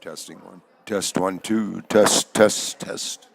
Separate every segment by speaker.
Speaker 1: Testing one. Test one, two. Test, test, test.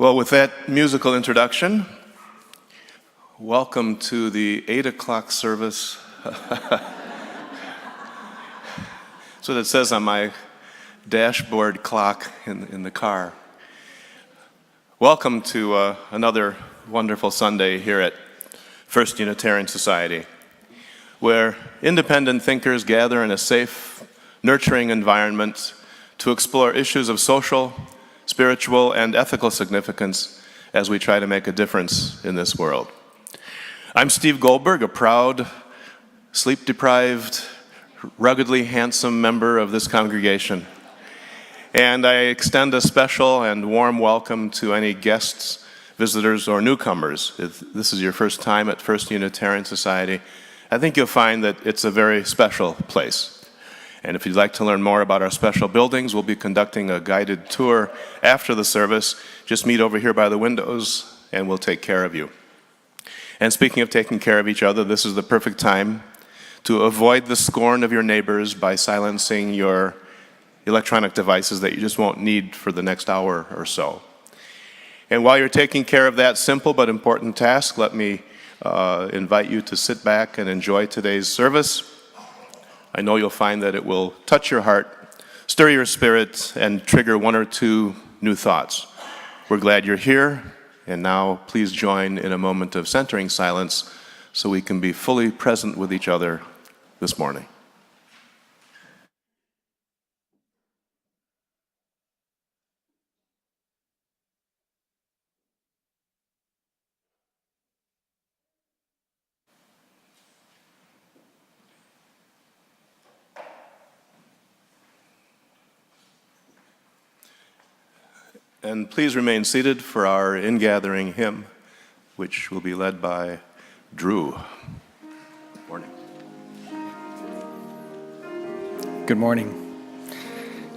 Speaker 2: Well, with that musical introduction, welcome to the 8 o'clock service. So that says on my dashboard clock in the car. Welcome to another wonderful Sunday here at First Unitarian Society, where independent thinkers gather in a safe, nurturing environment to explore issues of social, spiritual, and ethical significance as we try to make a difference in this world. I'm Steve Goldberg, a proud, sleep-deprived, ruggedly handsome member of this congregation. And I extend a special and warm welcome to any guests, visitors, or newcomers. If this is your first time at First Unitarian Society, I think you'll find that it's a very special place. And if you'd like to learn more about our special buildings, we'll be conducting a guided tour after the service. Just meet over here by the windows, and we'll take care of you. And speaking of taking care of each other, this is the perfect time to avoid the scorn of your neighbors by silencing your electronic devices that you just won't need for the next hour or so. And while you're taking care of that simple but important task, let me invite you to sit back and enjoy today's service. I know you'll find that it will touch your heart, stir your spirit, and trigger one or two new thoughts. We're glad you're here, and now please join in a moment of centering silence so we can be fully present with each other this morning. And please remain seated for our ingathering hymn, which will be led by Drew. Good morning.
Speaker 3: Good morning.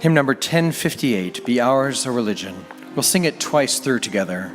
Speaker 3: Hymn number 1058, Be Ours a Religion. We'll sing it twice through together.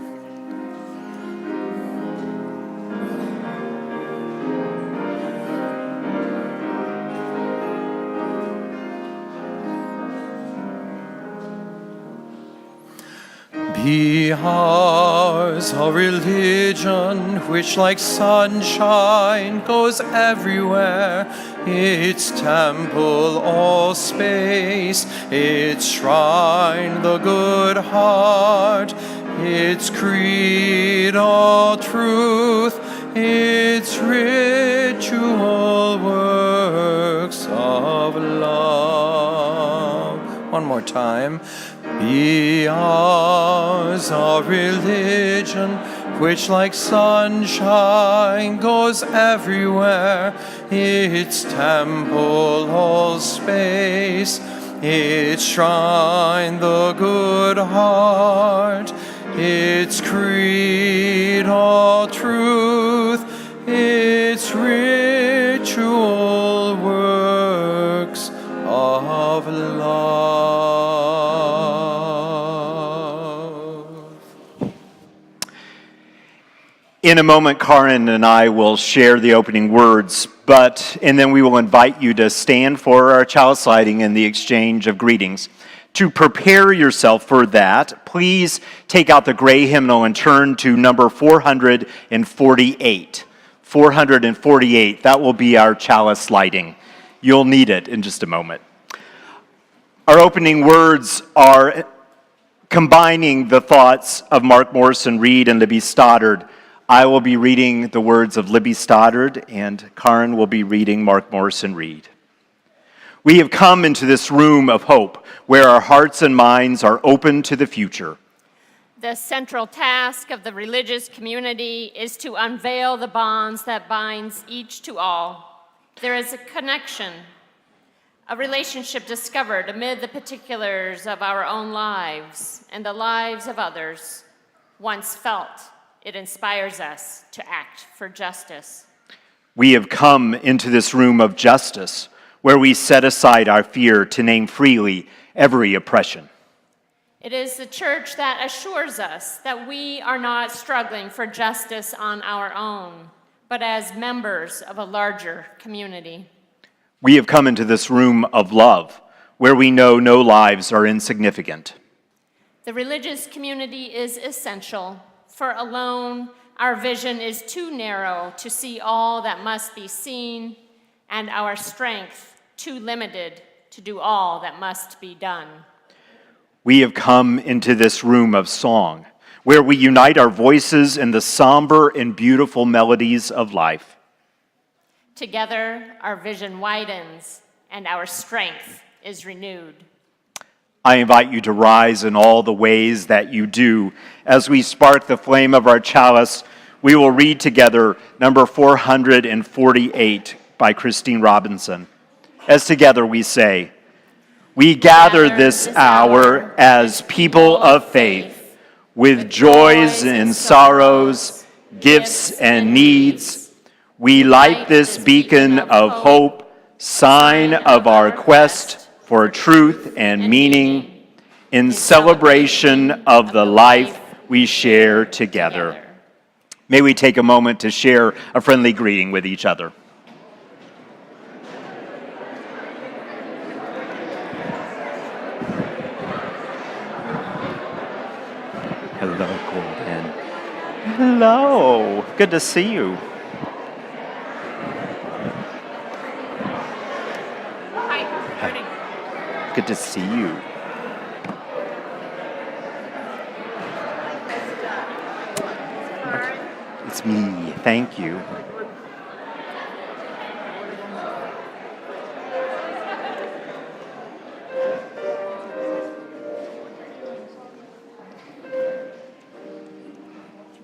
Speaker 3: Be ours a religion which like sunshine goes everywhere, its temple all space, its shrine the good heart, its creed all truth, its ritual works of love. One more time. Be ours a religion which like sunshine goes everywhere, its temple all space, its shrine the good heart, its creed all truth, its ritual works of love.
Speaker 4: In a moment, Karin and I will share the opening words, and then we will invite you to stand for our chalice lighting and the exchange of greetings. To prepare yourself for that, please take out the gray hymnal and turn to number 448. 448, that will be our chalice lighting. You'll need it in just a moment. Our opening words are combining the thoughts of Mark Morrison Reed and Libby Stoddard. I will be reading the words of Libby Stoddard, and Karin will be reading Mark Morrison Reed. We have come into this room of hope, where our hearts and minds are open to the future.
Speaker 5: The central task of the religious community is to unveil the bonds that binds each to all. There is a connection, a relationship discovered amid the particulars of our own lives and the lives of others. Once felt, it inspires us to act for justice.
Speaker 4: We have come into this room of justice, where we set aside our fear to name freely every oppression.
Speaker 5: It is the church that assures us that we are not struggling for justice on our own, but as members of a larger community.
Speaker 4: We have come into this room of love, where we know no lives are insignificant.
Speaker 5: The religious community is essential, for alone our vision is too narrow to see all that must be seen, and our strength too limited to do all that must be done.
Speaker 4: We have come into this room of song, where we unite our voices in the somber and beautiful melodies of life.
Speaker 5: Together, our vision widens, and our strength is renewed.
Speaker 4: I invite you to rise in all the ways that you do. As we spark the flame of our chalice, we will read together number 448 by Christine Robinson. As together we say, "We gather this hour as people of faith, with joys and sorrows, gifts and needs. We light this beacon of hope, sign of our quest for truth and meaning, in celebration of the life we share together." May we take a moment to share a friendly greeting with each other. Hello, Golden. Hello. Good to see you.
Speaker 5: Hi.
Speaker 4: Good to see you. It's me. Thank you.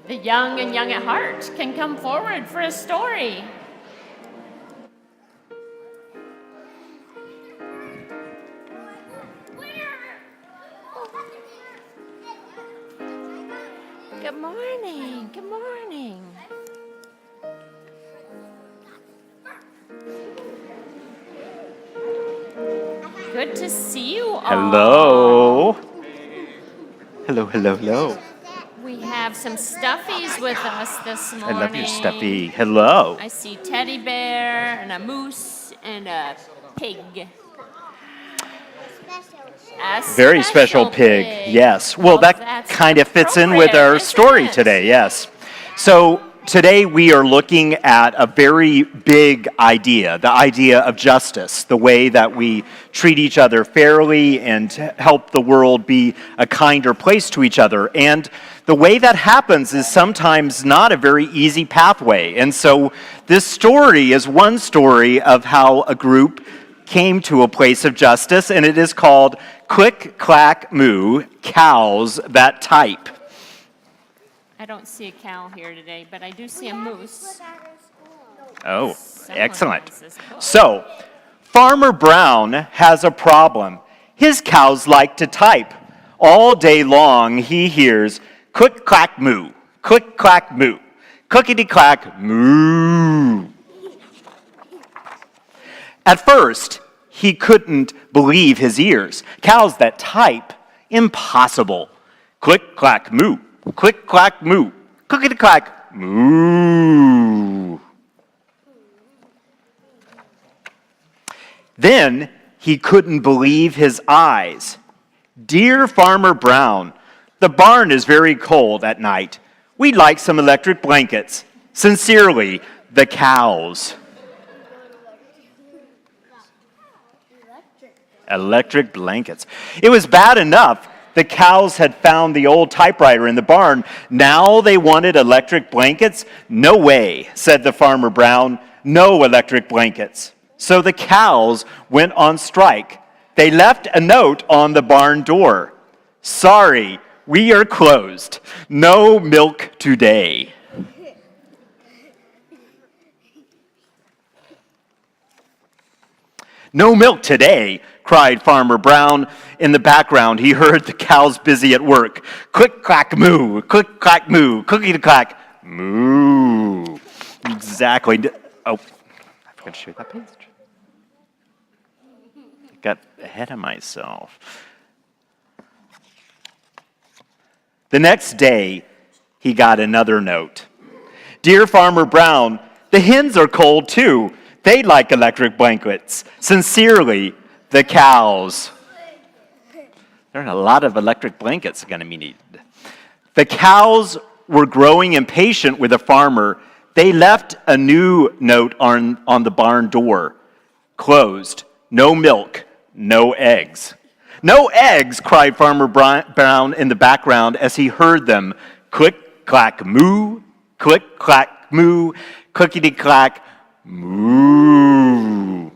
Speaker 5: The young and young at heart can come forward for a story. Good morning. Good morning. Good to see you all.
Speaker 4: Hello. Hello, hello, hello.
Speaker 5: We have some stuffies with us this
Speaker 4: I
Speaker 5: morning.
Speaker 4: love your stuffy. Hello.
Speaker 5: I see teddy bear and a moose and a pig. A
Speaker 4: Very special pig. Yes. Well, that
Speaker 5: that's
Speaker 4: kind of fits in with
Speaker 5: appropriate,
Speaker 4: our
Speaker 5: isn't
Speaker 4: story
Speaker 5: it?
Speaker 4: today. Yes. So today we are looking at a very big idea, the idea of justice, the way that we treat each other fairly and help the world be a kinder place to each other. And the way that happens is sometimes not a very easy pathway. And so this story is one story of how a group came to a place of justice, and it is called Click, Clack, Moo, Cows That Type.
Speaker 5: I don't see a cow here today, but I do see a moose.
Speaker 4: Oh,
Speaker 5: Someone
Speaker 4: excellent.
Speaker 5: has this book.
Speaker 4: So, Farmer Brown has a problem. His cows like to type. All day long he hears click, clack, moo, click, clack, moo, clickety, clack, moo. At first, he couldn't believe his ears. Cows that type, impossible. Click, clack, moo, click, clack, moo, clickety, clack, moo. Then he couldn't believe his eyes. "Dear Farmer Brown, the barn is very cold at night. We'd like some electric blankets. Sincerely, the cows." Electric blankets. It was bad enough the cows had found the old typewriter in the barn. Now they wanted electric blankets? No way, said the Farmer Brown. No electric blankets. So the cows went on strike. They left a note on the barn door. "Sorry, we are closed. No milk today." "No milk today," cried Farmer Brown. In the background, he heard the cows busy at work. Click, clack, moo, click, clack, moo, clickety-clack, moo. Exactly. Oh, I forgot to show you that page. I got ahead of myself. The next day, he got another note. "Dear Farmer Brown, the hens are cold too. They like electric blankets. Sincerely, the cows." There are a lot of electric blankets going to be needed. The cows were growing impatient with the farmer. They left a new note on the barn door. Closed. No milk, no eggs. No eggs, cried Farmer Brown in the background as he heard them. Click, clack, moo, click, clack, moo, clickety, clack, moo.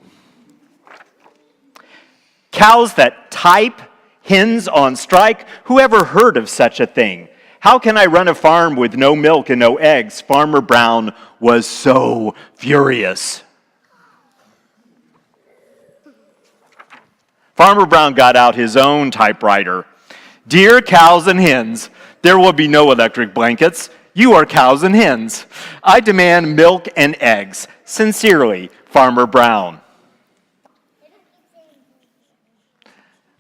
Speaker 4: Cows that type, hens on strike, who ever heard of such a thing? How can I run a farm with no milk and no eggs? Farmer Brown was so furious. Farmer Brown got out his own typewriter. Dear cows and hens, there will be no electric blankets. You are cows and hens. I demand milk and eggs. Sincerely, Farmer Brown.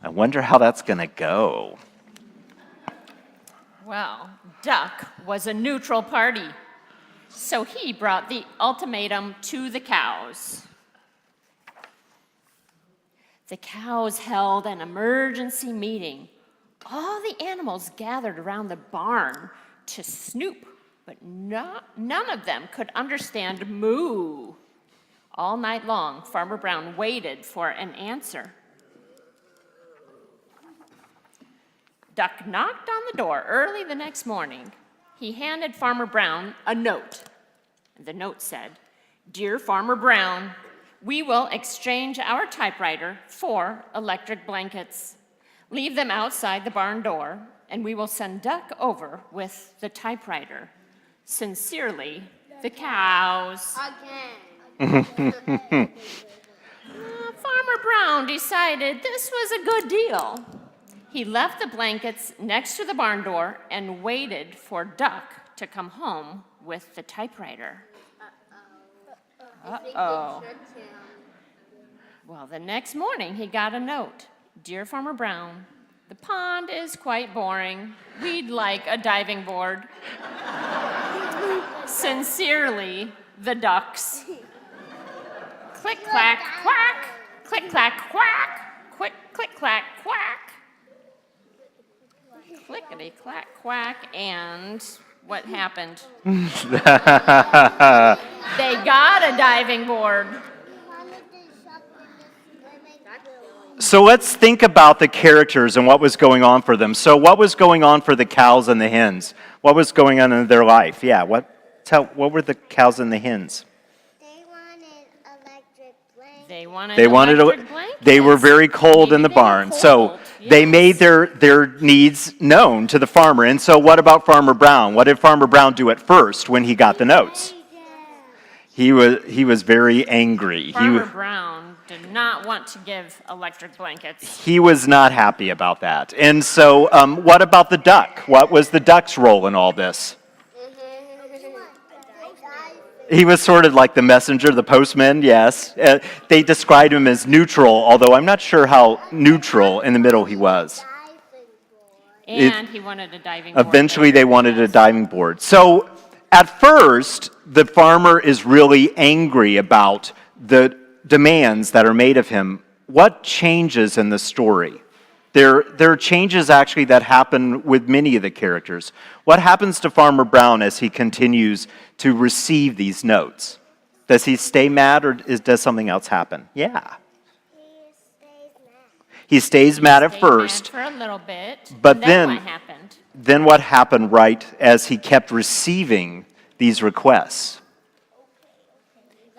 Speaker 4: I wonder how that's going to go.
Speaker 5: Well, Duck was a neutral party, so he brought the ultimatum to the cows. The cows held an emergency meeting. All the animals gathered around the barn to snoop, but none of them could understand moo. All night long, Farmer Brown waited for an answer. Duck knocked on the door early the next morning. He handed Farmer Brown a note. The note said, Dear Farmer Brown, we will exchange our typewriter for electric blankets. Leave them outside the barn door, and we will send Duck over with the typewriter. Sincerely, the cows. Farmer Brown decided this was a good deal. He left the blankets next to the barn door and waited for Duck to come home with the typewriter. Uh-oh. Well, the next morning he got a note. Dear Farmer Brown, the pond is quite boring. We'd like a diving board. Sincerely, the ducks. Click, clack, quack. Click, clack, quack. Quick, click, clack, quack. Clickety, clack, quack, and what happened? They got a diving board.
Speaker 4: So let's think about the characters and what was going on for them. So what was going on for the cows and the hens? What was going on in their life? Yeah, what were the cows and the hens?
Speaker 5: They wanted electric blankets.
Speaker 4: They were very cold in the barn. So they made their needs known to the farmer. And so what about Farmer Brown? What did Farmer Brown do at first when he got the notes? He was very angry.
Speaker 5: Farmer Brown did not want to give electric blankets.
Speaker 4: He was not happy about that. And so what about the duck? What was the duck's role in all this? He was sort of like the messenger, the postman, yes. They described him as neutral, although I'm not sure how neutral in the middle he was.
Speaker 5: And he wanted a diving board.
Speaker 4: Eventually they wanted a diving board. So at first, the farmer is really angry about the demands that are made of him. What changes in the story? There are changes actually that happen with many of the characters. What happens to Farmer Brown as he continues to receive these notes? Does he stay mad or does something else happen? Yeah. He stays mad at first.
Speaker 5: Mad for a little bit.
Speaker 4: But
Speaker 5: then what happened?
Speaker 4: Then what happened right as he kept receiving these requests?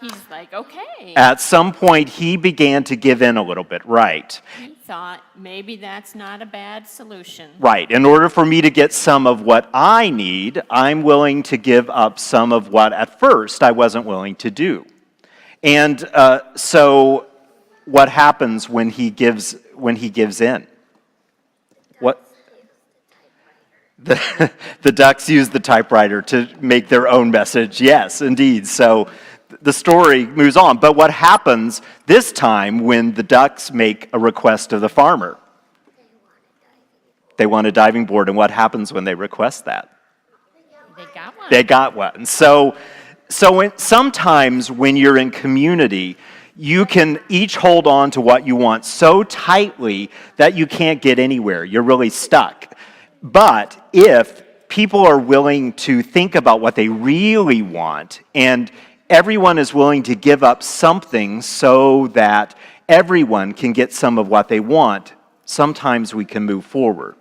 Speaker 5: He's like, okay.
Speaker 4: At some point, he began to give in a little bit, right?
Speaker 5: He thought maybe that's not a bad solution.
Speaker 4: Right. In order for me to get some of what I need, I'm willing to give up some of what at first I wasn't willing to do. And so what happens when he gives in? What? The ducks use the typewriter to make their own message. Yes, indeed. So the story moves on. But what happens this time when the ducks make a request of the farmer? They want a diving board. And what happens when they request that?
Speaker 5: They got one.
Speaker 4: They got one. So sometimes when you're in community, you can each hold on to what you want so tightly that you can't get anywhere. You're really stuck. But if people are willing to think about what they really want, and everyone is willing to give up something so that everyone can get some of what they want, sometimes we can move forward.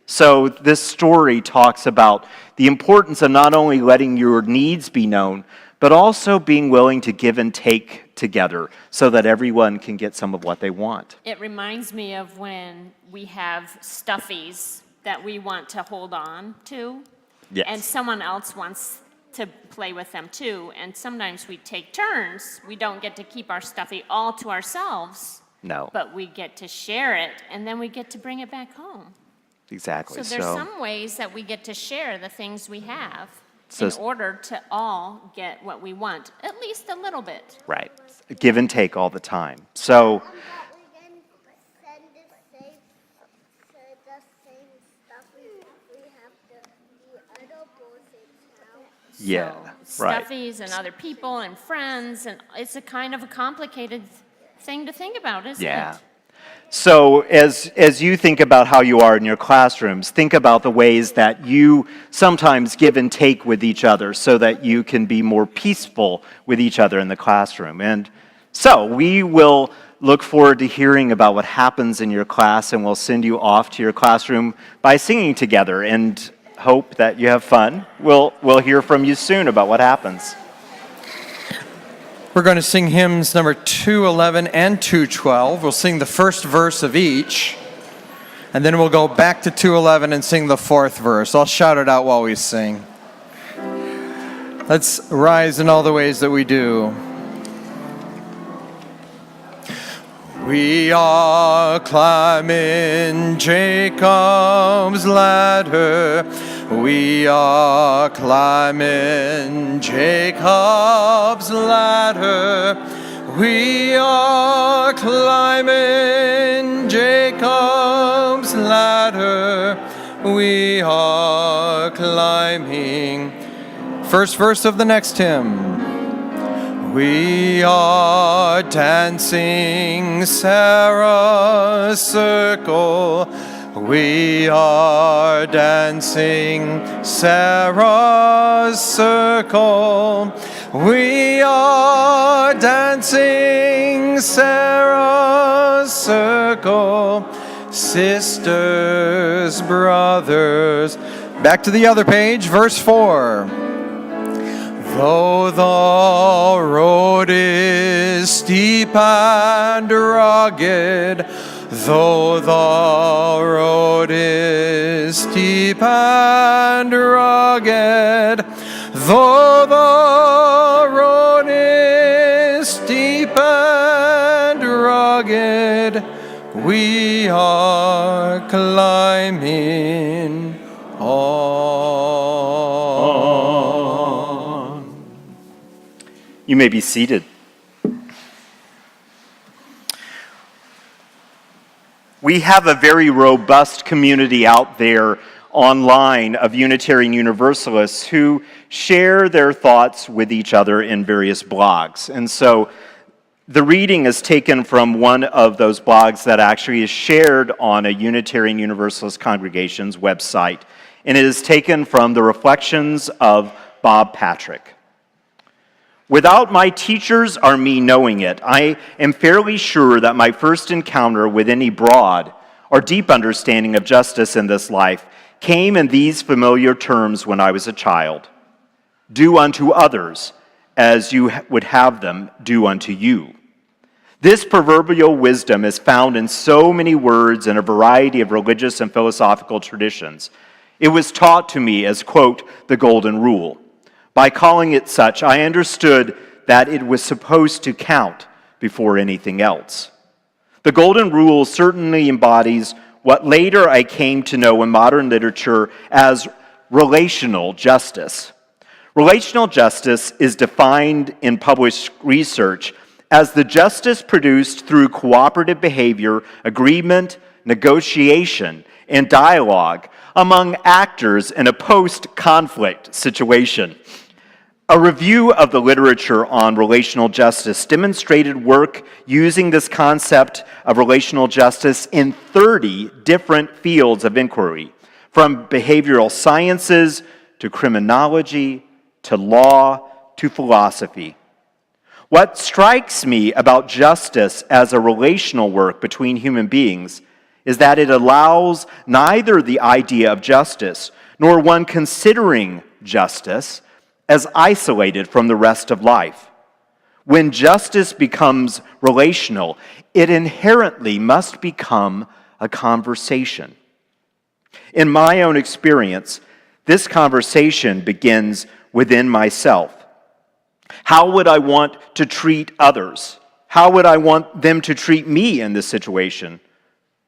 Speaker 4: So this story talks about the importance of not only letting your needs be known, but also being willing to give and take together so that everyone can get some of what they want.
Speaker 5: It reminds me of when we have stuffies that we want to hold on to,
Speaker 4: Yes.
Speaker 5: and someone else wants to play with them too, and sometimes we take turns. We don't get to keep our stuffy all to ourselves,
Speaker 4: No,
Speaker 5: but we get to share it, and then we get to bring it back home.
Speaker 4: exactly.
Speaker 5: So there's some ways that we get to share the things we have
Speaker 4: So-
Speaker 5: in order to all get what we want, at least a little bit.
Speaker 4: Right. Give and take all the time. So,
Speaker 6: That we can send the same stuff we have the other bullshit now.
Speaker 4: yeah,
Speaker 5: So,
Speaker 4: right.
Speaker 5: stuffies and other people and friends, and it's a kind of a complicated thing to think about, isn't
Speaker 4: Yeah.
Speaker 5: it?
Speaker 4: So as you think about how you are in your classrooms, think about the ways that you sometimes give and take with each other so that you can be more peaceful with each other in the classroom. And so we will look forward to hearing about what happens in your class, and we'll send you off to your classroom by singing together and hope that you have fun. We'll hear from you soon about what happens.
Speaker 3: We're going to sing hymns number 211 and 212. We'll sing the first verse of each, and then we'll go back to 211 and sing the fourth verse. I'll shout it out while we sing. Let's rise in all the ways that we do. We are climbing Jacob's ladder. We are climbing Jacob's ladder. We are climbing Jacob's ladder. We are climbing. First verse of the next hymn. We are dancing Sarah's circle. We are dancing Sarah's circle. We are dancing Sarah's circle. Sisters, brothers. Back to the other page, verse 4. Though the road is steep and rugged, though the road is steep and rugged, though the road is steep and rugged, we are climbing on.
Speaker 4: You may be seated. We have a very robust community out there online of Unitarian Universalists who share their thoughts with each other in various blogs. And so the reading is taken from one of those blogs that actually is shared on a Unitarian Universalist congregation's website, and it is taken from the Reflections of Bob Patrick. Without my teachers or me knowing it, I am fairly sure that my first encounter with any broad or deep understanding of justice in this life came in these familiar terms when I was a child. Do unto others as you would have them do unto you. This proverbial wisdom is found in so many words in a variety of religious and philosophical traditions. It was taught to me as, quote, the golden rule. By calling it such, I understood that it was supposed to count before anything else. The golden rule certainly embodies what later I came to know in modern literature as relational justice. Relational justice is defined in published research as the justice produced through cooperative behavior, agreement, negotiation, and dialogue among actors in a post-conflict situation. A review of the literature on relational justice demonstrated work using this concept of relational justice in 30 different fields of inquiry, from behavioral sciences to criminology to law to philosophy. What strikes me about justice as a relational work between human beings is that it allows neither the idea of justice nor one considering justice as isolated from the rest of life. When justice becomes relational, it inherently must become a conversation. In my own experience, this conversation begins within myself. How would I want to treat others? How would I want them to treat me in this situation?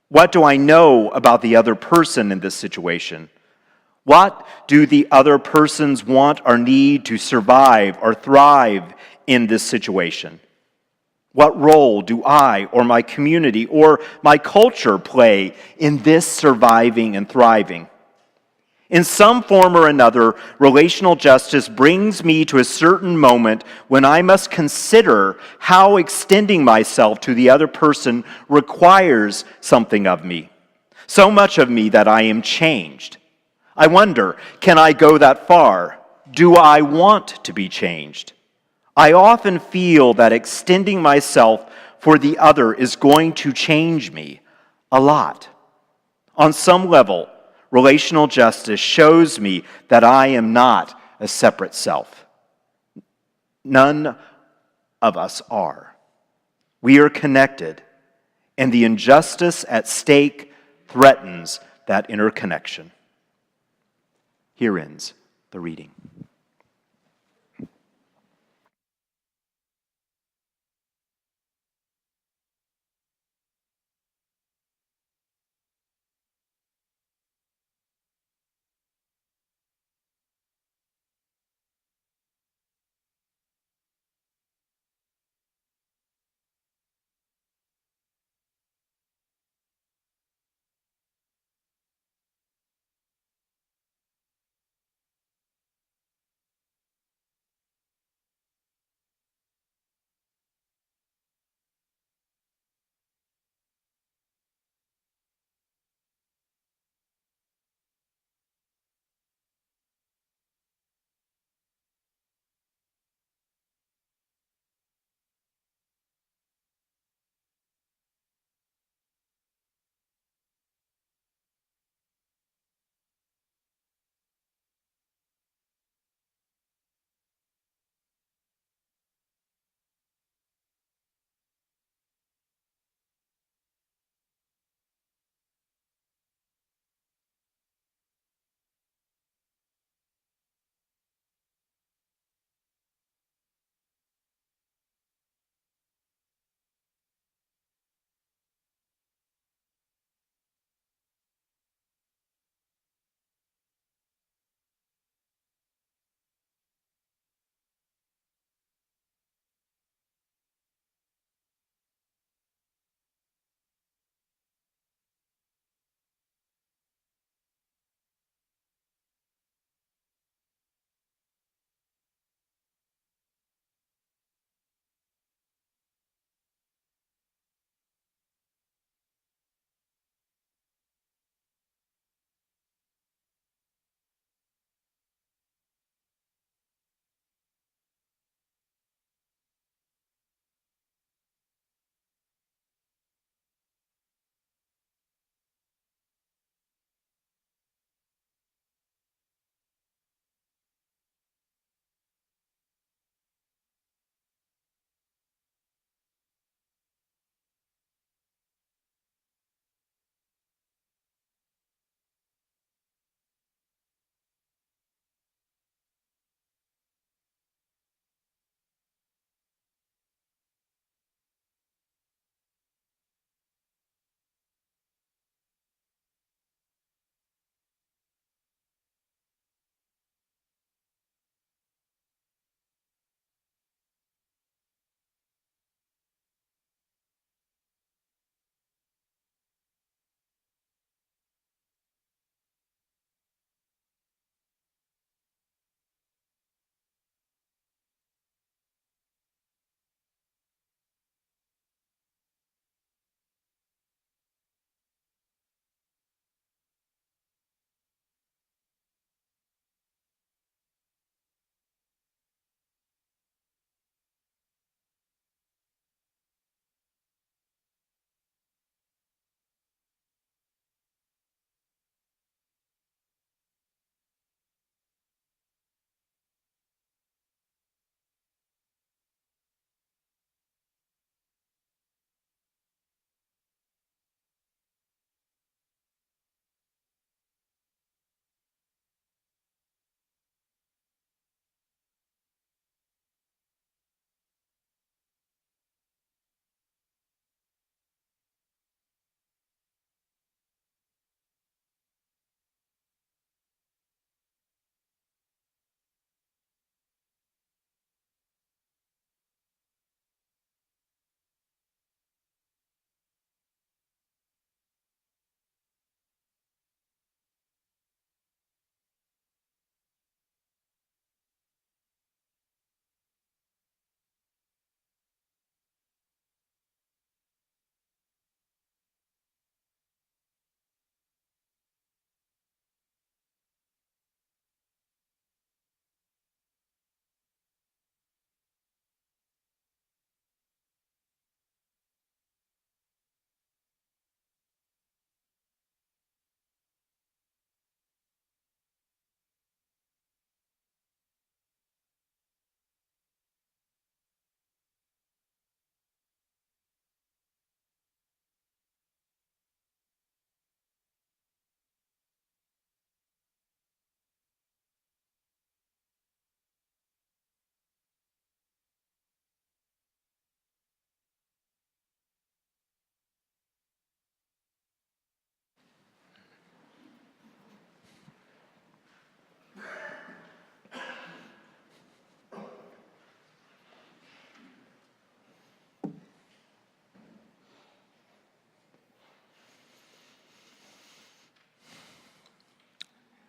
Speaker 4: What do I know about the other person in this situation? What do the other persons want or need to survive or thrive in this situation? What role do I or my community or my culture play in this surviving and thriving? In some form or another, relational justice brings me to a certain moment when I must consider how extending myself to the other person requires something of me, so much of me that I am changed. I wonder, can I go that far? Do I want to be changed? I often feel that extending myself for the other is going to change me a lot. On some level, relational justice shows me that I am not a separate self. None of us are. We are connected, and the injustice at stake threatens that interconnection. Here ends the reading.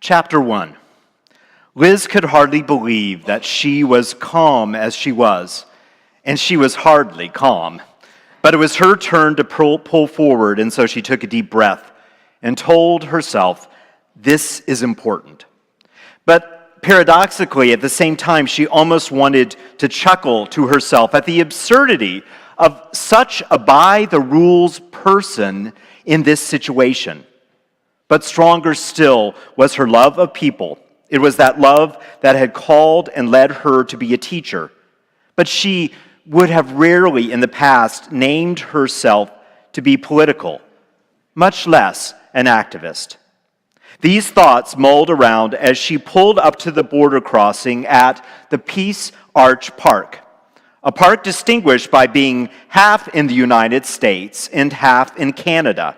Speaker 4: Chapter 1. Liz could hardly believe that she was calm as she was, and she was hardly calm. But it was her turn to pull forward, and so she took a deep breath and told herself, this is important. But paradoxically, at the same time, she almost wanted to chuckle to herself at the absurdity of such a by-the-rules person in this situation. But stronger still was her love of people. It was that love that had called and led her to be a teacher. But she would have rarely in the past named herself to be political, much less an activist. These thoughts mulled around as she pulled up to the border crossing at the Peace Arch Park, a park distinguished by being half in the United States and half in Canada,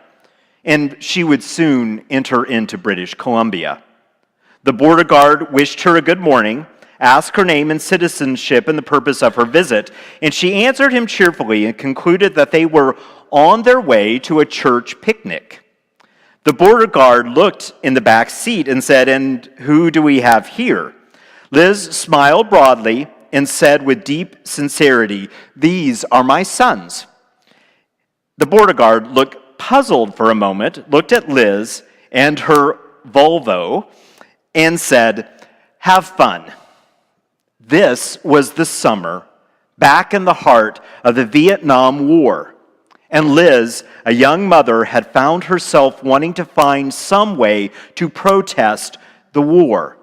Speaker 4: and she would soon enter into British Columbia. The border guard wished her a good morning, asked her name and citizenship and the purpose of her visit, and she answered him cheerfully and concluded that they were on their way to a church picnic. The border guard looked in the back seat and said, "And who do we have here?" Liz smiled broadly and said with deep sincerity, "These are my sons." The border guard looked puzzled for a moment, looked at Liz and her Volvo, and said, "Have fun." This was the summer, back in the heart of the Vietnam War. And Liz, a young mother, had found herself wanting to find some way to protest the war.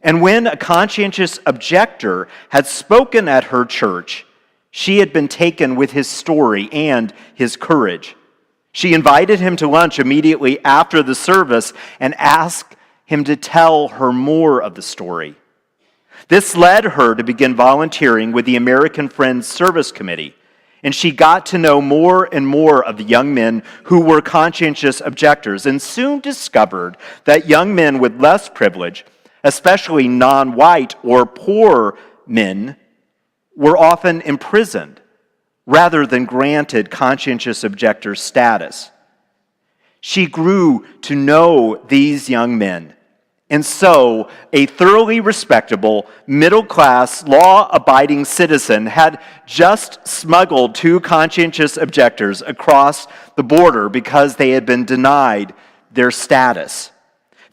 Speaker 4: And when a conscientious objector had spoken at her church, she had been taken with his story and his courage. She invited him to lunch immediately after the service and asked him to tell her more of the story. This led her to begin volunteering with the American Friends Service Committee, and she got to know more and more of the young men who were conscientious objectors, and soon discovered that young men with less privilege, especially non-white or poor men, were often imprisoned rather than granted conscientious objector status. She grew to know these young men, and so a thoroughly respectable, middle-class, law-abiding citizen had just smuggled 2 conscientious objectors across the border because they had been denied their status.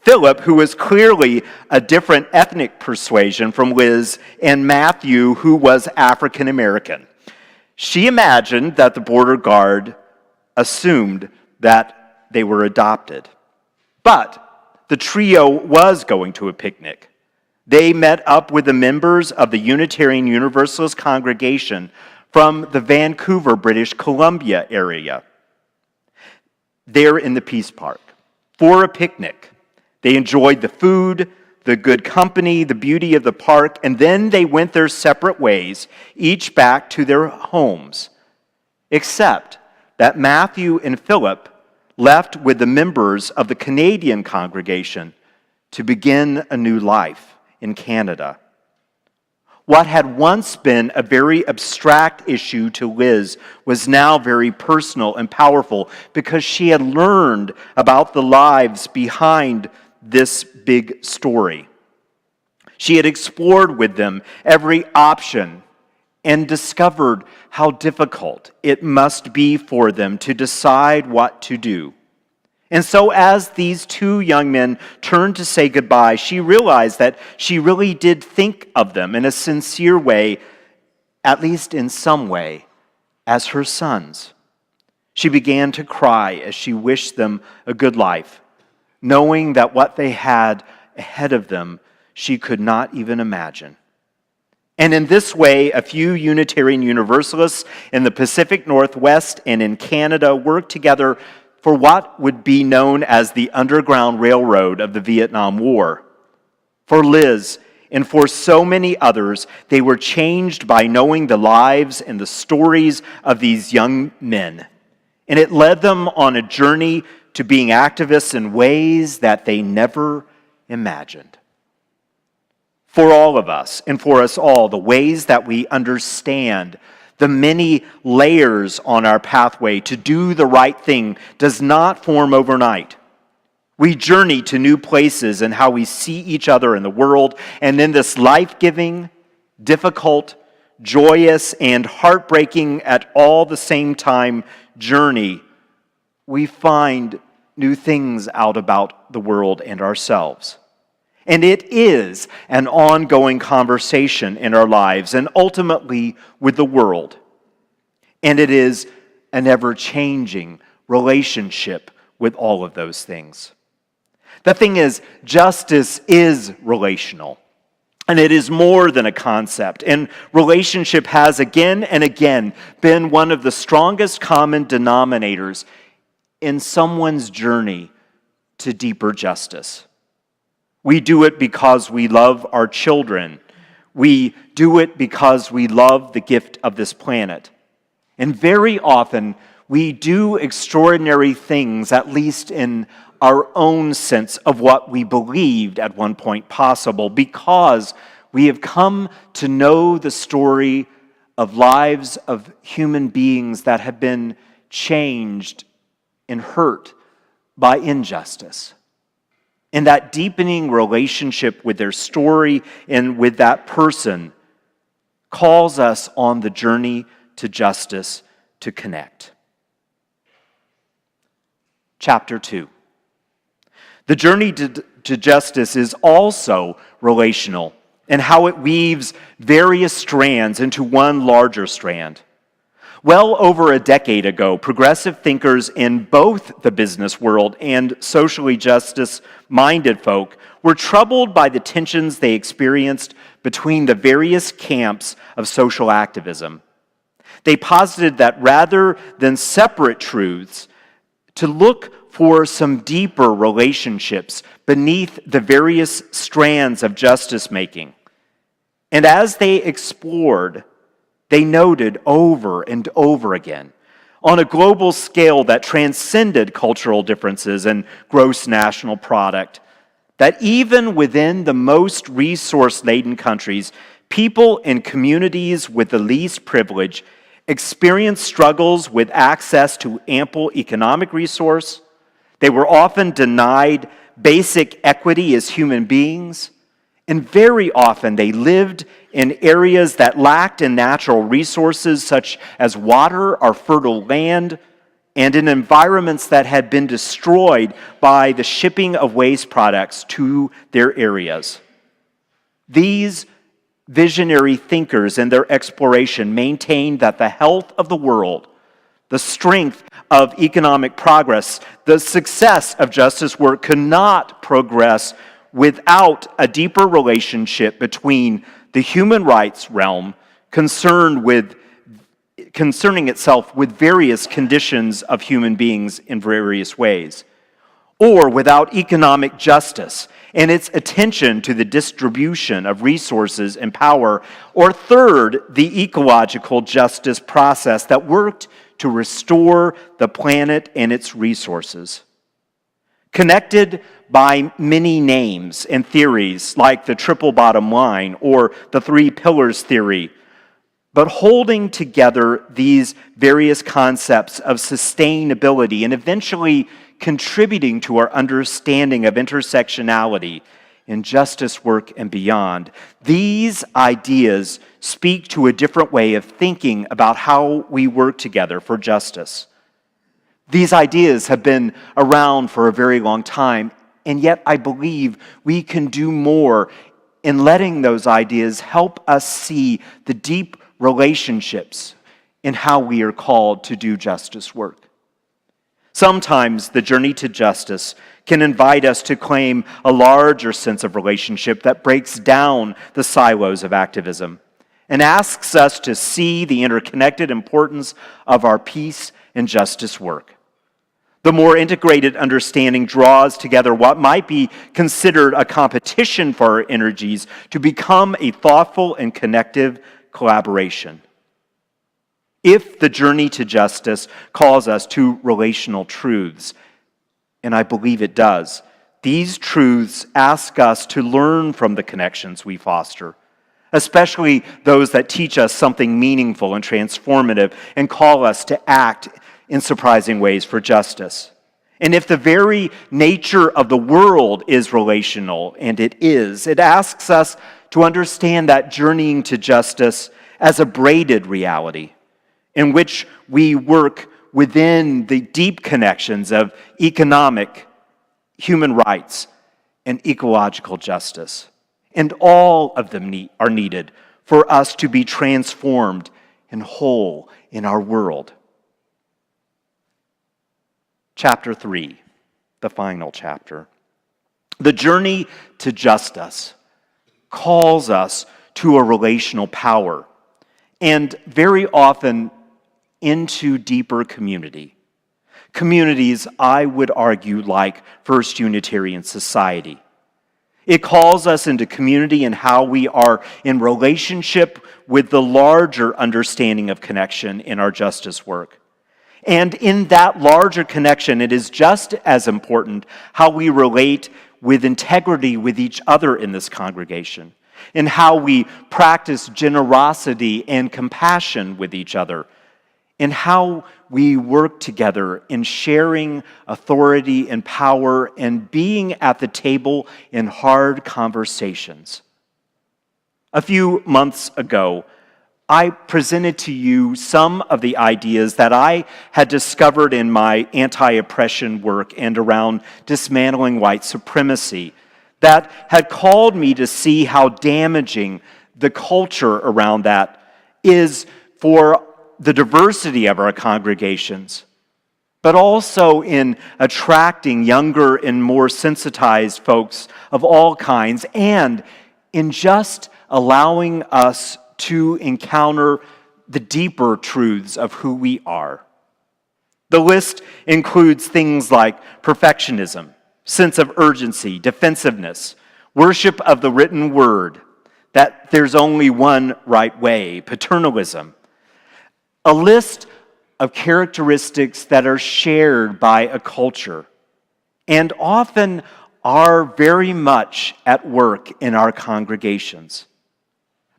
Speaker 4: Philip, who was clearly a different ethnic persuasion from Liz, and Matthew, who was African American. She imagined that the border guard assumed that they were adopted. But the trio was going to a picnic. They met up with the members of the Unitarian Universalist congregation from the Vancouver, British Columbia area. There in the Peace Park for a picnic. They enjoyed the food, the good company, the beauty of the park, and then they went their separate ways, each back to their homes, except that Matthew and Philip left with the members of the Canadian congregation to begin a new life in Canada. What had once been a very abstract issue to Liz was now very personal and powerful because she had learned about the lives behind this big story. She had explored with them every option and discovered how difficult it must be for them to decide what to do. And so as these 2 young men turned to say goodbye, she realized that she really did think of them in a sincere way, at least in some way, as her sons. She began to cry as she wished them a good life, knowing that what they had ahead of them she could not even imagine. And in this way, a few Unitarian Universalists in the Pacific Northwest and in Canada worked together for what would be known as the Underground Railroad of the Vietnam War. For Liz and for so many others, they were changed by knowing the lives and the stories of these young men. And it led them on a journey to being activists in ways that they never imagined. For all of us and for us all, the ways that we understand the many layers on our pathway to do the right thing does not form overnight. We journey to new places in how we see each other in the world, and in this life-giving, difficult, joyous, and heartbreaking at all the same time journey, we find new things out about the world and ourselves. And it is an ongoing conversation in our lives and ultimately with the world. And it is an ever-changing relationship with all of those things. The thing is, justice is relational. And it is more than a concept. And relationship has again and again been one of the strongest common denominators in someone's journey to deeper justice. We do it because we love our children. We do it because we love the gift of this planet. And very often, we do extraordinary things, at least in our own sense of what we believed at one point possible, because we have come to know the story of lives of human beings that have been changed and hurt by injustice. And that deepening relationship with their story and with that person calls us on the journey to justice to connect. Chapter 2. The journey to justice is also relational in how it weaves various strands into one larger strand. Well over a decade ago, progressive thinkers in both the business world and socially justice-minded folk were troubled by the tensions they experienced between the various camps of social activism. They posited that rather than separate truths, to look for some deeper relationships beneath the various strands of justice-making. And as they explored, they noted over and over again, on a global scale that transcended cultural differences and gross national product, that even within the most resource-laden countries, people in communities with the least privilege experience struggles with access to ample economic resource. They were often denied basic equity as human beings, and very often they lived in areas that lacked in natural resources such as water or fertile land, and in environments that had been destroyed by the shipping of waste products to their areas. These visionary thinkers in their exploration maintained that the health of the world, the strength of economic progress, the success of justice work could not progress without a deeper relationship between the human rights realm concerning itself with various conditions of human beings in various ways, or without economic justice and its attention to the distribution of resources and power, or third, the ecological justice process that worked to restore the planet and its resources. Connected by many names and theories like the triple bottom line or the three pillars theory, but holding together these various concepts of sustainability and eventually contributing to our understanding of intersectionality in justice work and beyond. These ideas speak to a different way of thinking about how we work together for justice. These ideas have been around for a very long time, and yet I believe we can do more in letting those ideas help us see the deep relationships in how we are called to do justice work. Sometimes the journey to justice can invite us to claim a larger sense of relationship that breaks down the silos of activism and asks us to see the interconnected importance of our peace and justice work. The more integrated understanding draws together what might be considered a competition for our energies to become a thoughtful and connective collaboration. If the journey to justice calls us to relational truths, and I believe it does, these truths ask us to learn from the connections we foster, especially those that teach us something meaningful and transformative and call us to act in surprising ways for justice. And if the very nature of the world is relational, and it is, it asks us to understand that journeying to justice as a braided reality in which we work within the deep connections of economic, human rights, and ecological justice. And all of them are needed for us to be transformed and whole in our world. Chapter 3, the final chapter. The journey to justice calls us to a relational power, and very often into deeper community. Communities, I would argue, like First Unitarian Society. It calls us into community and how we are in relationship with the larger understanding of connection in our justice work. And in that larger connection, it is just as important how we relate with integrity with each other in this congregation, and how we practice generosity and compassion with each other, and how we work together in sharing authority and power and being at the table in hard conversations. A few months ago, I presented to you some of the ideas that I had discovered in my anti-oppression work and around dismantling white supremacy that had called me to see how damaging the culture around that is for the diversity of our congregations, but also in attracting younger and more sensitized folks of all kinds, and in just allowing us to encounter the deeper truths of who we are. The list includes things like perfectionism, sense of urgency, defensiveness, worship of the written word, that there's only one right way, paternalism, a list of characteristics that are shared by a culture and often are very much at work in our congregations.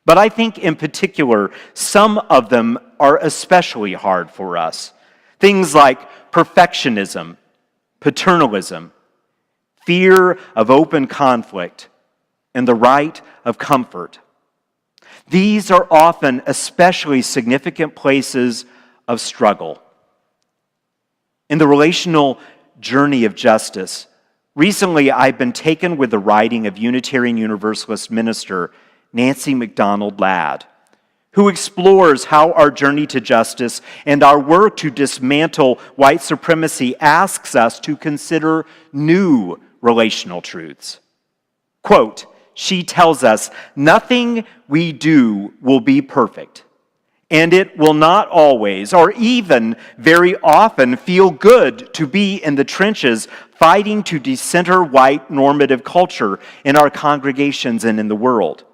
Speaker 4: But I think in particular, some of them are especially hard for us. Things like perfectionism, paternalism, fear of open conflict, and the right of comfort. These are often especially significant places of struggle. In the relational journey of justice, recently I've been taken with the writing of Unitarian Universalist minister Nancy MacDonald Ladd, who explores how our journey to justice and our work to dismantle white supremacy asks us to consider new relational truths. Quote, she tells us, nothing we do will be perfect, and it will not always, or even very often, feel good to be in the trenches fighting to decenter white normative culture in our congregations and in the world.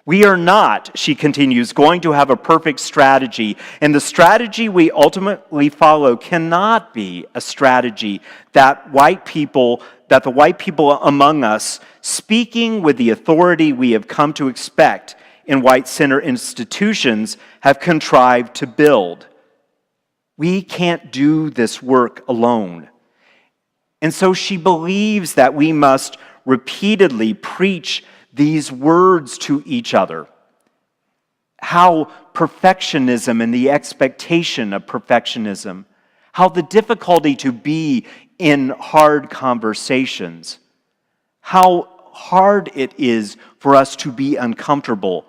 Speaker 4: We are not, she continues, going to have a perfect strategy, and the strategy we ultimately follow cannot be a strategy that the white people among us, speaking with the authority we have come to expect in white center institutions, have contrived to build. We can't do this work alone. And so she believes that we must repeatedly preach these words to each other. How perfectionism and the expectation of perfectionism, how the difficulty to be in hard conversations, how hard it is for us to be uncomfortable,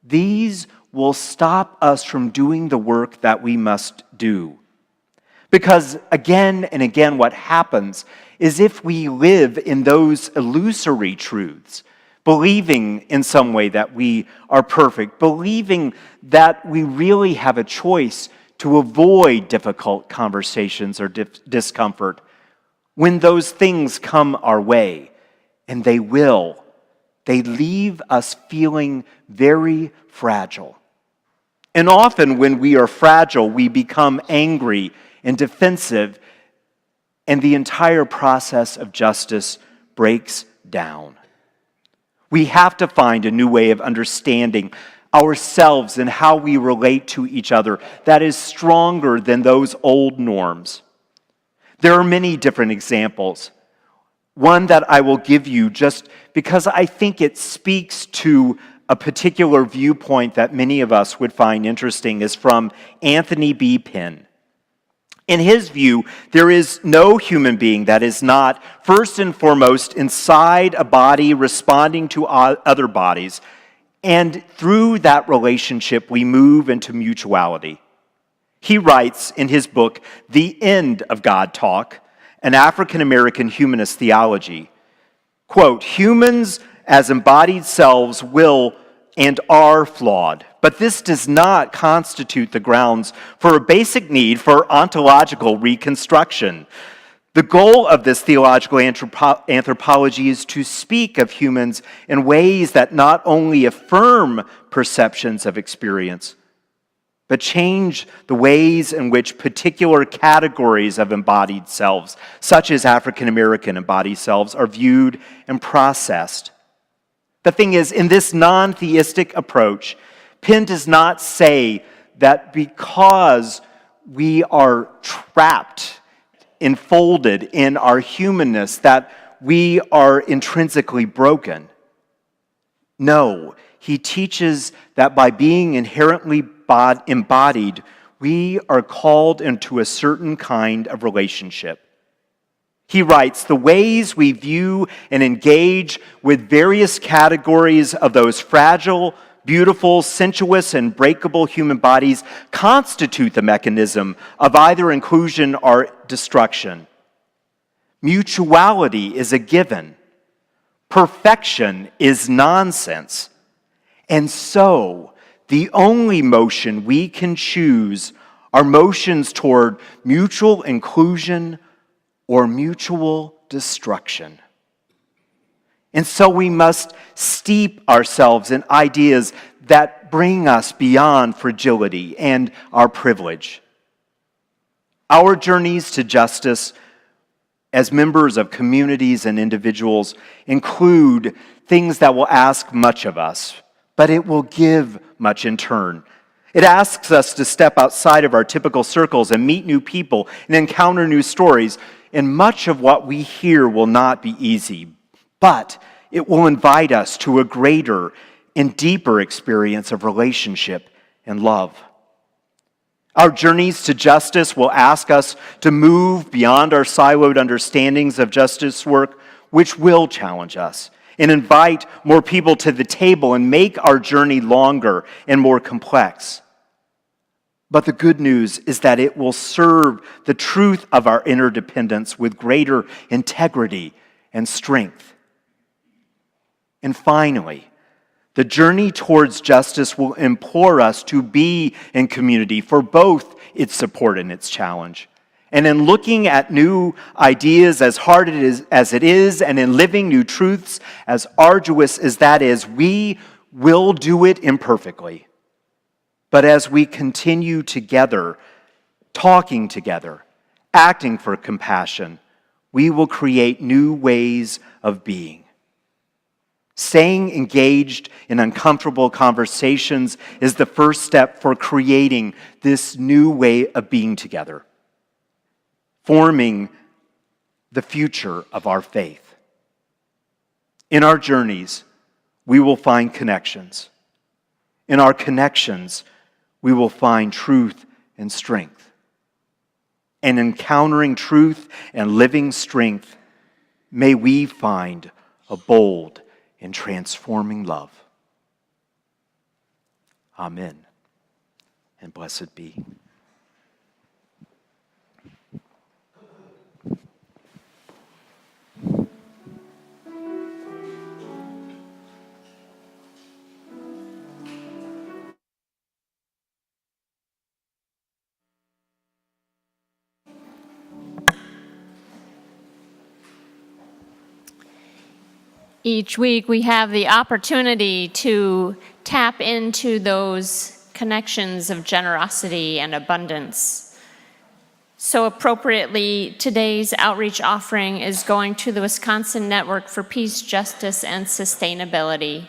Speaker 4: these will stop us from doing the work that we must do. Because again and again, what happens is if we live in those illusory truths, believing in some way that we are perfect, believing that we really have a choice to avoid difficult conversations or discomfort, when those things come our way, and they will, they leave us feeling very fragile. And often when we are fragile, we become angry and defensive, and the entire process of justice breaks down. We have to find a new way of understanding ourselves and how we relate to each other that is stronger than those old norms. There are many different examples. One that I will give you just because I think it speaks to a particular viewpoint that many of us would find interesting is from Anthony B. Pinn. In his view, there is no human being that is not, first and foremost, inside a body responding to other bodies. And through that relationship, we move into mutuality. He writes in his book, The End of God Talk, an African-American humanist theology, quote, humans as embodied selves will and are flawed, but this does not constitute the grounds for a basic need for ontological reconstruction. The goal of this theological anthropology is to speak of humans in ways that not only affirm perceptions of experience, but change the ways in which particular categories of embodied selves, such as African American embodied selves, are viewed and processed. The thing is, in this non-theistic approach, Pinn does not say that because we are trapped, enfolded in our humanness, that we are intrinsically broken. No, he teaches that by being inherently embodied, we are called into a certain kind of relationship. He writes, the ways we view and engage with various categories of those fragile, beautiful, sensuous, and breakable human bodies constitute the mechanism of either inclusion or destruction. Mutuality is a given. Perfection is nonsense. And so, the only motion we can choose are motions toward mutual inclusion or mutual destruction. And so we must steep ourselves in ideas that bring us beyond fragility and our privilege. Our journeys to justice as members of communities and individuals include things that will ask much of us, but it will give much in turn. It asks us to step outside of our typical circles and meet new people and encounter new stories. And much of what we hear will not be easy, but it will invite us to a greater and deeper experience of relationship and love. Our journeys to justice will ask us to move beyond our siloed understandings of justice work, which will challenge us, and invite more people to the table and make our journey longer and more complex. But the good news is that it will serve the truth of our interdependence with greater integrity and strength. And finally, the journey towards justice will implore us to be in community for both its support and its challenge. And in looking at new ideas, as hard as it is, and in living new truths, as arduous as that is, we will do it imperfectly. But as we continue together, talking together, acting for compassion, we will create new ways of being. Staying engaged in uncomfortable conversations is the first step for creating this new way of being together, forming the future of our faith. In our journeys, we will find connections. In our connections, we will find truth and strength. And encountering truth and living strength, may we find a bold and transforming love. Amen. And blessed be.
Speaker 5: Each week we have the opportunity to tap into those connections of generosity and abundance. So appropriately, today's outreach offering is going to the Wisconsin Network for Peace, Justice, and Sustainability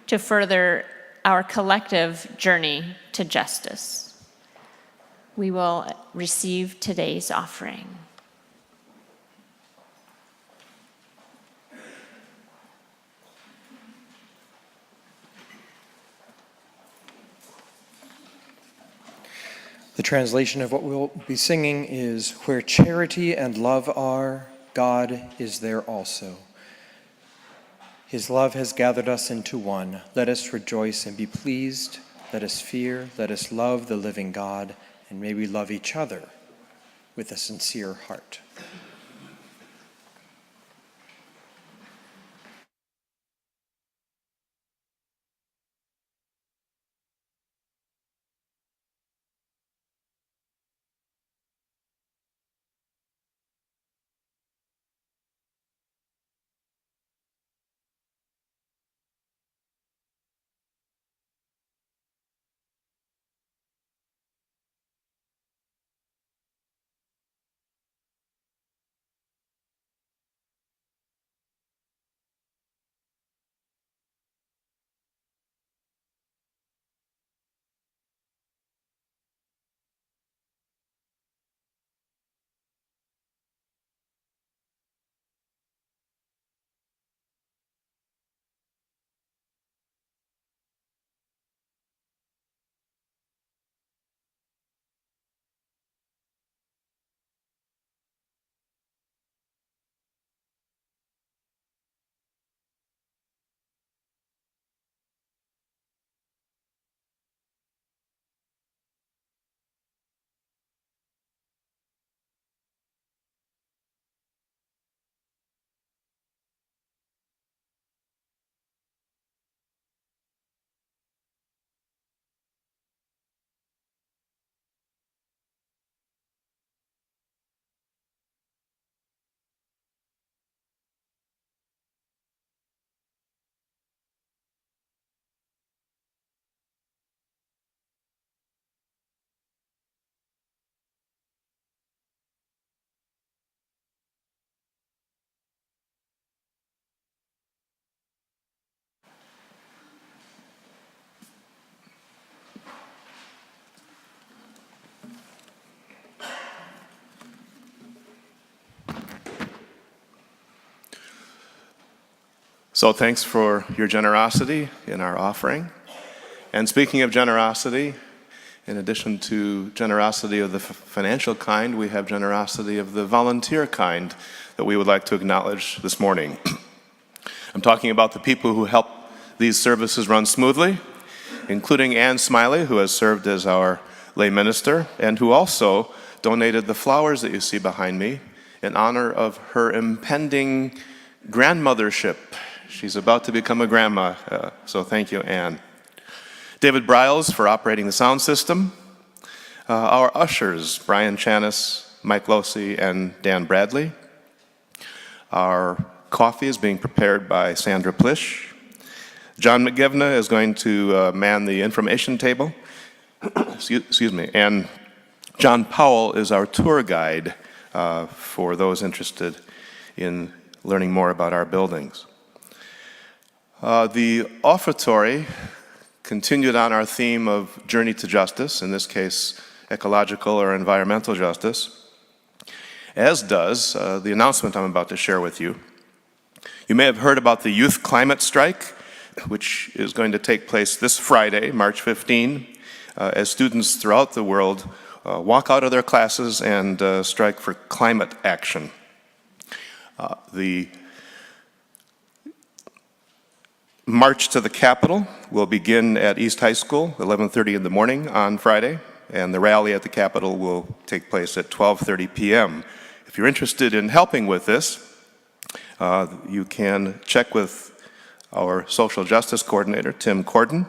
Speaker 5: to further our collective journey to justice. We will receive today's offering.
Speaker 3: The translation of what we'll be singing is, "Where charity and love are, God is there also. His love has gathered us into one. Let us rejoice and be pleased. Let us fear. Let us love the living God, and may we love each other with a sincere heart."
Speaker 2: So thanks for your generosity in our offering. And speaking of generosity, in addition to generosity of the financial kind, we have generosity of the volunteer kind that we would like to acknowledge this morning. I'm talking about the people who help these services run smoothly, including Ann Smiley, who has served as our lay minister, and who also donated the flowers that you see behind me in honor of her impending grandmothership. She's about to become a grandma, so thank you, Ann. David Bryles for operating the sound system. Our ushers, Brian Chanis, Mike Losey, and Dan Bradley. Our coffee is being prepared by Sandra Plish. John McGivna is going to man the information table. Excuse me. And John Powell is our tour guide for those interested in learning more about our buildings. The offertory continued on our theme of journey to justice, in this case, ecological or environmental justice, as does the announcement I'm about to share with you. You may have heard about the youth climate strike, which is going to take place this Friday, March 15, as students throughout the world walk out of their classes and strike for climate action. The March to the Capitol will begin at East High School, 11:30 in the morning on Friday, and the rally at the Capitol will take place at 12:30 p.m. If you're interested in helping with this, you can check with our social justice coordinator, Tim Corden,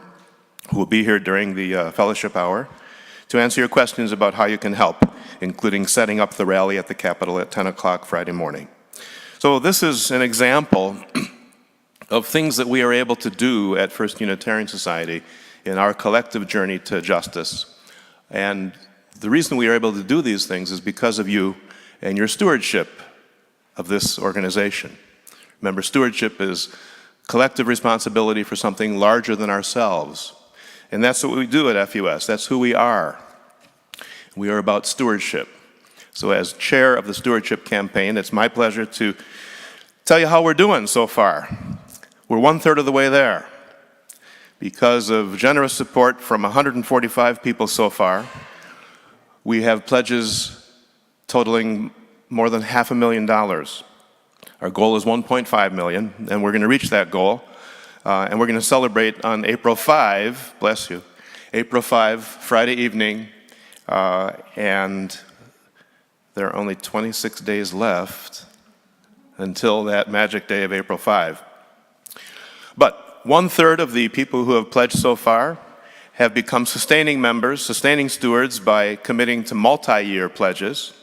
Speaker 2: who will be here during the fellowship hour, to answer your questions about how you can help, including setting up the rally at the Capitol at 10 o'clock Friday morning. So this is an example of things that we are able to do at First Unitarian Society in our collective journey to justice. And the reason we are able to do these things is because of you and your stewardship of this organization. Remember, stewardship is collective responsibility for something larger than ourselves. And that's what we do at FUS. That's who we are. We are about stewardship. So as chair of the stewardship campaign, it's my pleasure to tell you how we're doing so far. We're 1/3 of the way there. Because of generous support from 145 people so far, we have pledges totaling more than $500,000. Our goal is $1.5 million, and we're going to reach that goal. And we're going to celebrate on April 5, bless you, April 5, Friday evening, and there are only 26 days left until that magic day of April 5. But 1/3 of the people who have pledged so far have become sustaining members, sustaining stewards by committing to multi-year pledges,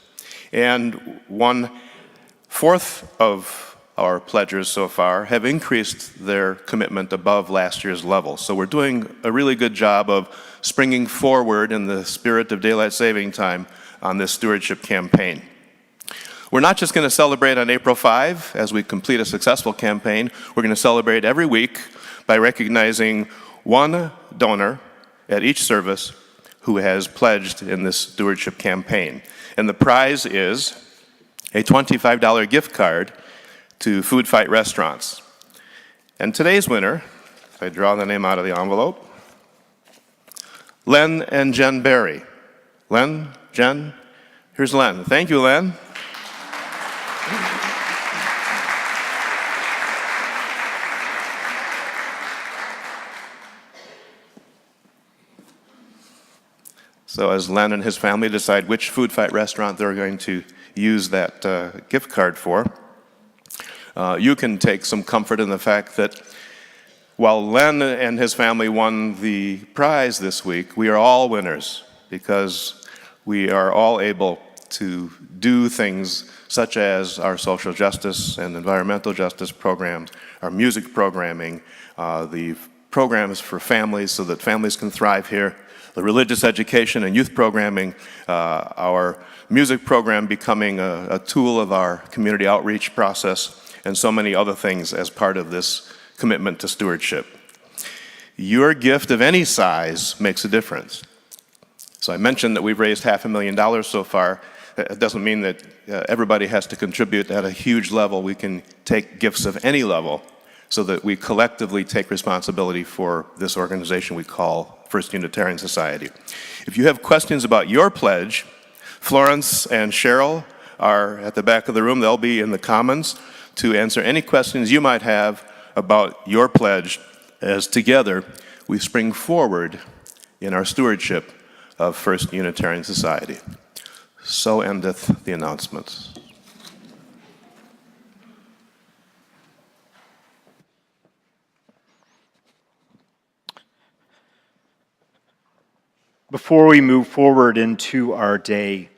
Speaker 2: and 1/4 of our pledgers so far have increased their commitment above last year's level. So we're doing a really good job of springing forward in the spirit of daylight saving time on this stewardship campaign. We're not just going to celebrate on April 5 as we complete a successful campaign. We're going to celebrate every week by recognizing one donor at each service who has pledged in this stewardship campaign. And the prize is a $25 gift card to Food Fight restaurants. And today's winner, if I draw the name out of the envelope, Len and Jen Berry. Len, Jen, here's Len. Thank you, Len. So as Len and his family decide which Food Fight restaurant they're going to use that gift card for, you can take some comfort in the fact that while Len and his family won the prize this week, we are all winners because we are all able to do things such as our social justice and environmental justice programs, our music programming, the programs for families so that families can thrive here, the religious education and youth programming, our music program becoming a tool of our community outreach process, and so many other things as part of this commitment to stewardship. Your gift of any size makes a difference. So I mentioned that we've raised $500,000 so far. It doesn't mean that everybody has to contribute at a huge level. We can take gifts of any level so that we collectively take responsibility for this organization we call First Unitarian Society. If you have questions about your pledge, Florence and Cheryl are at the back of the room. They'll be in the commons to answer any questions you might have about your pledge as together we spring forward in our stewardship of First Unitarian Society. So endeth the announcements.
Speaker 4: Before we move forward into our day,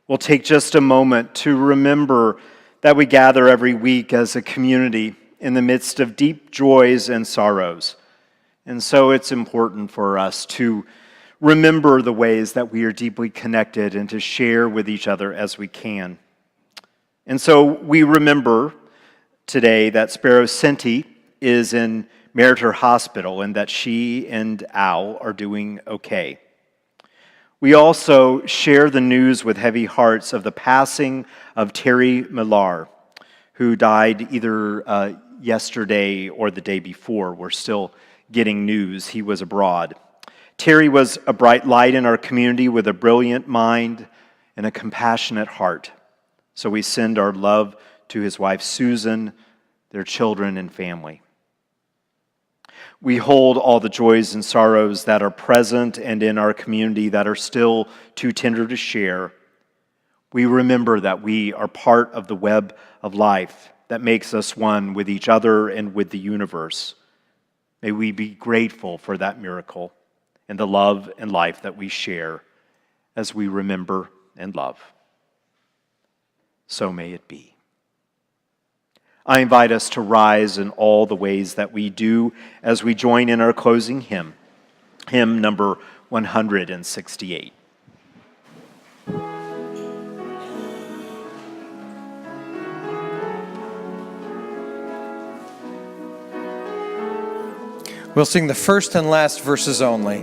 Speaker 4: we'll take just a moment to remember that we gather every week as a community in the midst of deep joys and sorrows. And so it's important for us to remember the ways that we are deeply connected and to share with each other as we can. And so we remember today that Sparrow Senti is in Meriter Hospital and that she and Al are doing okay. We also share the news with heavy hearts of the passing of Terry Millar, who died either yesterday or the day before. We're still getting news. He was abroad. Terry was a bright light in our community with a brilliant mind and a compassionate heart. So we send our love to his wife Susan, their children and family. We hold all the joys and sorrows that are present and in our community that are still too tender to share. We remember that we are part of the web of life that makes us one with each other and with the universe. May we be grateful for that miracle and the love and life that we share as we remember and love. So may it be. I invite us to rise in all the ways that we do as we join in our closing hymn, hymn number 168.
Speaker 3: We'll sing the first and last verses only.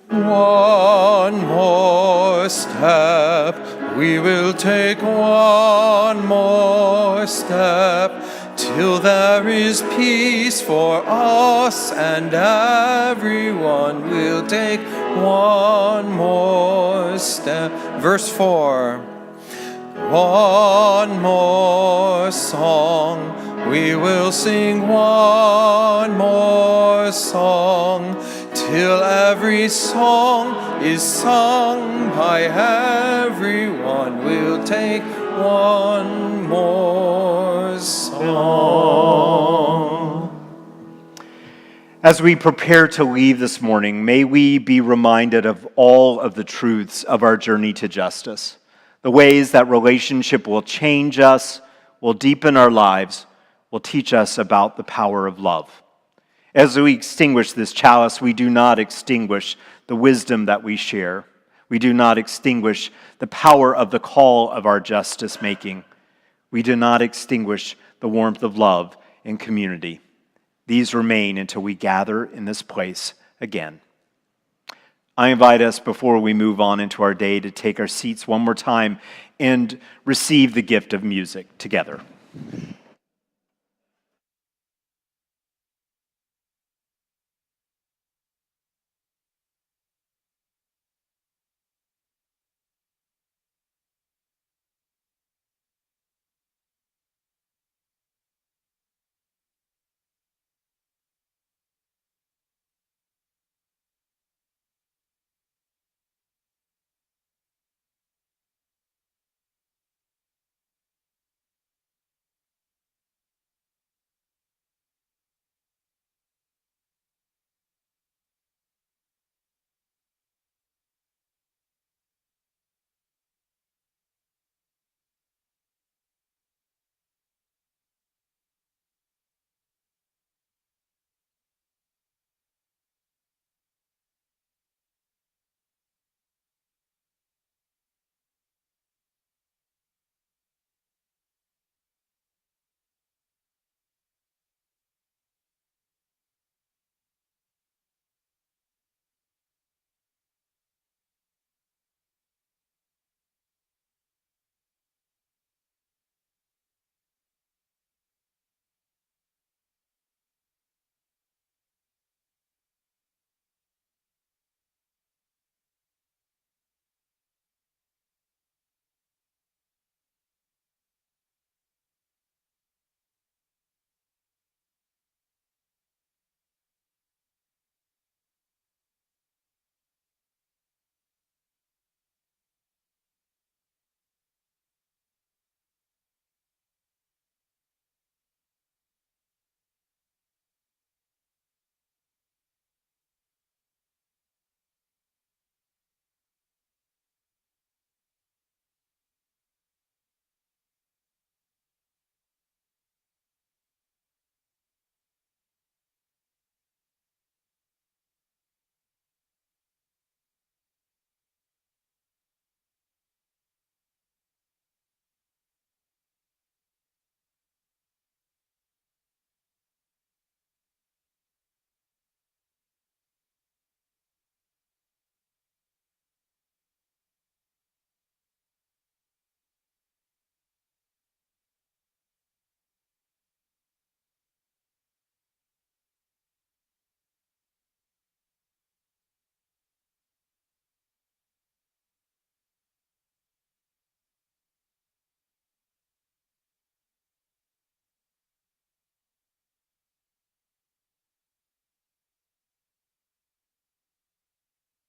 Speaker 3: One more step, we will take one more step till till there is peace for us and everyone will take one more step. Verse 4. One more song, we will sing one more song, till every song is sung by everyone. We'll take one more song.
Speaker 4: As we prepare to leave this morning, may we be reminded of all of the truths of our journey to justice. The ways that relationship will change us, will deepen our lives, will teach us about the power of love. As we extinguish this chalice, we do not extinguish the wisdom that we share. We do not extinguish the power of the call of our justice making. We do not extinguish the warmth of love and community. These remain until we gather in this place again. I invite us, before we move on into our day, to take our seats one more time and receive the gift of music together.